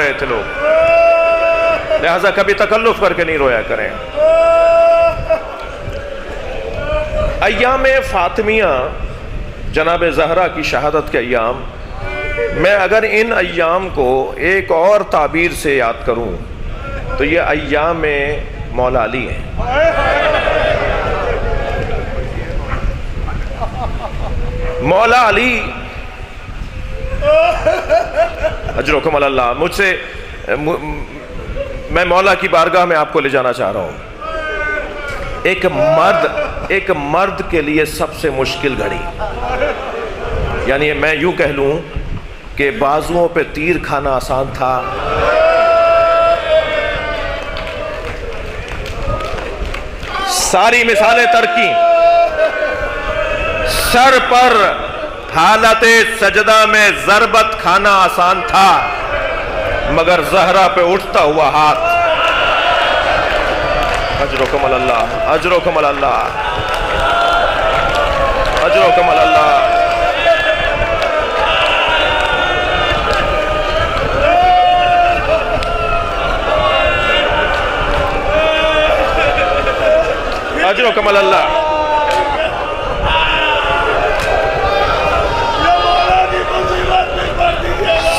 रहे थे लोग, लिहाजा कभी तकल्लुफ करके नहीं रोया करें। अय्याम फातिमिया, जनाब ज़हरा की शहादत के अय्याम, मैं अगर इन अय्याम को एक और ताबीर से याद करूं तो ये अय्याम मौला अली हैं। मौला अली अजरुकुम अल्लाह, मुझसे मैं मौला की बारगाह में आपको ले जाना चाह रहा हूं। एक मर्द के लिए सबसे मुश्किल घड़ी, यानी मैं यूं कह लूं कि बाजुओं पे तीर खाना आसान था, सारी मिसालें तरकी, सर पर हालते सजदा में ज़रबत खाना आसान था, मगर ज़हरा पे उठता हुआ हाथ, अजरुकुम अल्लाह, अजरुकुम अल्लाह, अजरुकुम अल्लाह। अजरुकुम अल्लाह।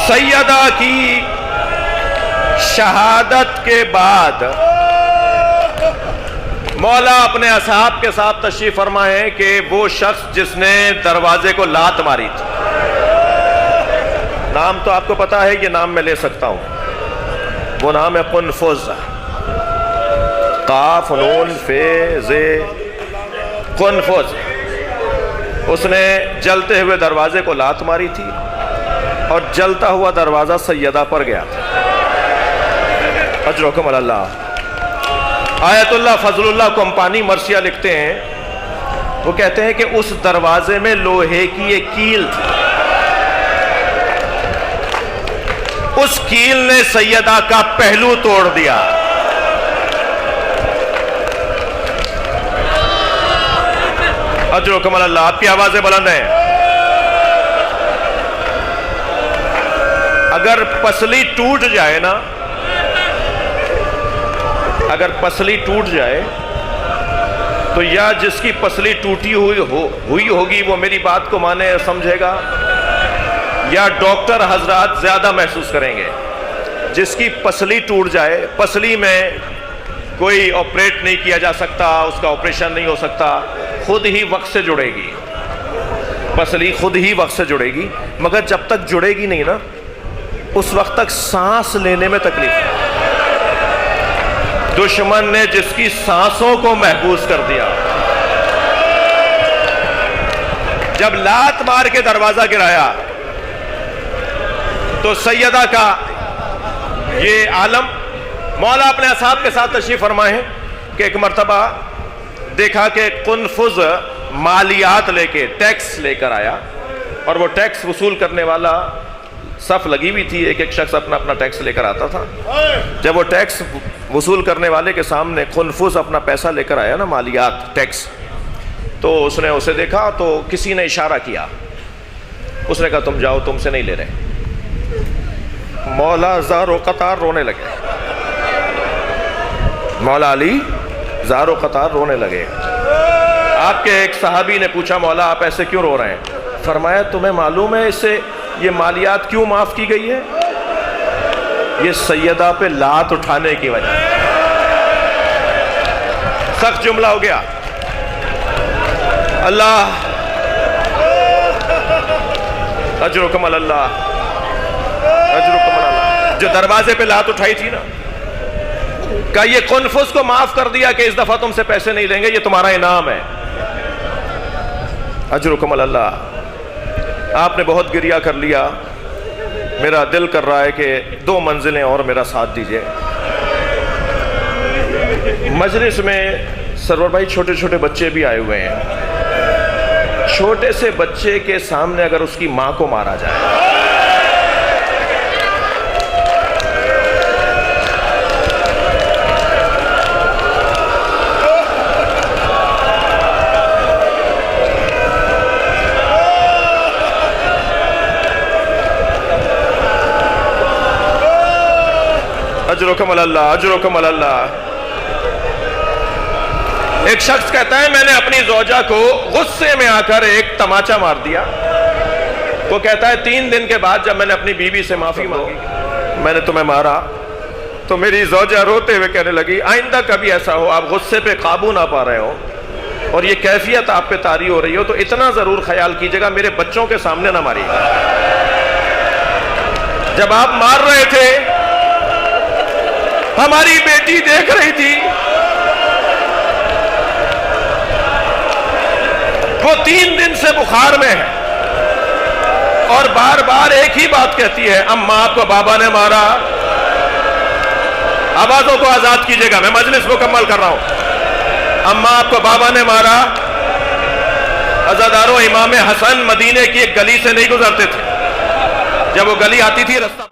सैयदा की शहादत के बाद मौला अपने असहाब के साथ तशरीफ फरमा है कि वो शख्स जिसने दरवाजे को लात मारी थी, नाम तो आपको पता है, ये नाम मैं ले सकता हूं, वो नाम है कुनफुज, काफ नून फे जे कुनफुज। उसने जलते हुए दरवाजे को लात मारी थी और जलता हुआ दरवाजा सैयदा पर गया था। अजरुकुम अल्लाह। आयतुल्लाह फजलुल्लाह कंपानी मर्सिया लिखते हैं, वो कहते हैं कि उस दरवाजे में लोहे की एक कील थी, उस कील ने सैयदा का पहलू तोड़ दिया। अजरुकुम अल्लाह। आपकी आवाजें बुलंद हैं। अगर पसली टूट जाए ना, अगर पसली टूट जाए तो या जिसकी पसली टूटी हुई होगी वो मेरी बात को माने और समझेगा, या डॉक्टर हजरात ज्यादा महसूस करेंगे। जिसकी पसली टूट जाए, पसली में कोई ऑपरेट नहीं किया जा सकता, उसका ऑपरेशन नहीं हो सकता, खुद ही वक्त से जुड़ेगी, पसली खुद ही वक्त से जुड़ेगी, मगर जब तक जुड़ेगी नहीं ना, उस वक्त तक सांस लेने में तकलीफ है। दुश्मन ने जिसकी सांसों को महफूज कर दिया, जब लात मार के दरवाजा गिराया तो सैयदा का ये आलम, मौला अपने असहाब के साथ तशरीफ फरमाए हैं कि एक मर्तबा देखा कि कुनफुज मालियात लेके, टैक्स लेकर आया, और वो टैक्स वसूल करने वाला सफ लगी हुई थी, एक एक शख्स अपना अपना टैक्स लेकर आता था। जब वो टैक्स वसूल करने वाले के सामने कुनफुज अपना पैसा लेकर आया ना, मालियात, टैक्स, तो उसने उसे देखा तो किसी ने इशारा किया, उसने कहा तुम जाओ, तुमसे नहीं ले रहे। मौला ज़ारो कतार रोने लगे, मौला अली ज़ारो कतार रोने लगे। आपके एक सहाबी ने पूछा, मौला आप ऐसे क्यों रो रहे हैं? फरमाया तुम्हें मालूम है इससे ये मालियात क्यों माफ की गई है? ये सैयदा पे लात उठाने की वजह। सख्त जुमला हो गया। अल्लाह अजरुकुम अल्लाह, अजरुकुम अल्लाह। जो दरवाजे पे लात उठाई थी ना, का ये कुनफुस को माफ कर दिया कि इस दफा तुमसे पैसे नहीं लेंगे, ये तुम्हारा इनाम है। अजरुकुम अल्लाह। आपने बहुत गिरिया कर लिया, मेरा दिल कर रहा है कि 2 मंजिलें और मेरा साथ दीजिए। मजलिस में सरवर भाई छोटे छोटे बच्चे भी आए हुए हैं। छोटे से बच्चे के सामने अगर उसकी मां को मारा जाए, अजरुकुम अल्लाह, अजरुकुम अल्लाह। एक शख्स कहता है मैंने अपनी ज़ौजा को गुस्से में आकर एक तमाचा मार दिया। वो कहता है 3 दिन के बाद जब मैंने अपनी बीवी से माफी मांगी, मैंने तुम्हें मारा, तो मेरी ज़ौजा रोते हुए कहने लगी आइंदा कभी ऐसा हो आप गुस्से पे काबू ना पा रहे हो और ये कैफियत आप पे तारी हो रही हो तो इतना जरूर ख्याल कीजिएगा मेरे बच्चों के सामने ना मारिएगा। जब आप मार रहे थे हमारी बेटी देख रही थी, वो 3 दिन से बुखार में है और बार बार एक ही बात कहती है अम्मा आपको बाबा ने मारा। आवाजों को आजाद कीजिएगा, मैं मजलिस मुकम्मल कर रहा हूं। अम्मा आपको बाबा ने मारा। अज़ादारों, इमाम हसन मदीने की एक गली से नहीं गुजरते थे। जब वो गली आती थी रास्ता,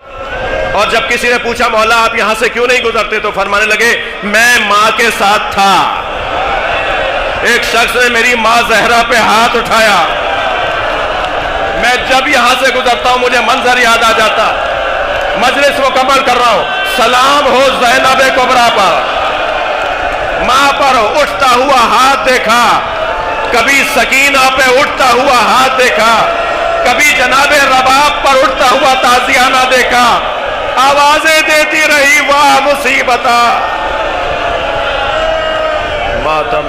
और जब किसी ने पूछा मौला आप यहां से क्यों नहीं गुजरते, तो फरमाने लगे मैं मां के साथ था। एक शख्स ने मेरी मां जहरा पे हाथ उठाया, मैं जब यहां से गुजरता हूं मुझे मंजर याद आ जाता। मजलिस मुकम्मल कर रहा हूं। सलाम हो ज़ैनब कुबरा पर, मां पर उठता हुआ हाथ देखा, कभी सकीना पे उठता हुआ हाथ देखा, कभी जनाबे रबाब पर उठता हुआ ताजियाना देखा। आवाजें देती रही वाह मुसीबता मातम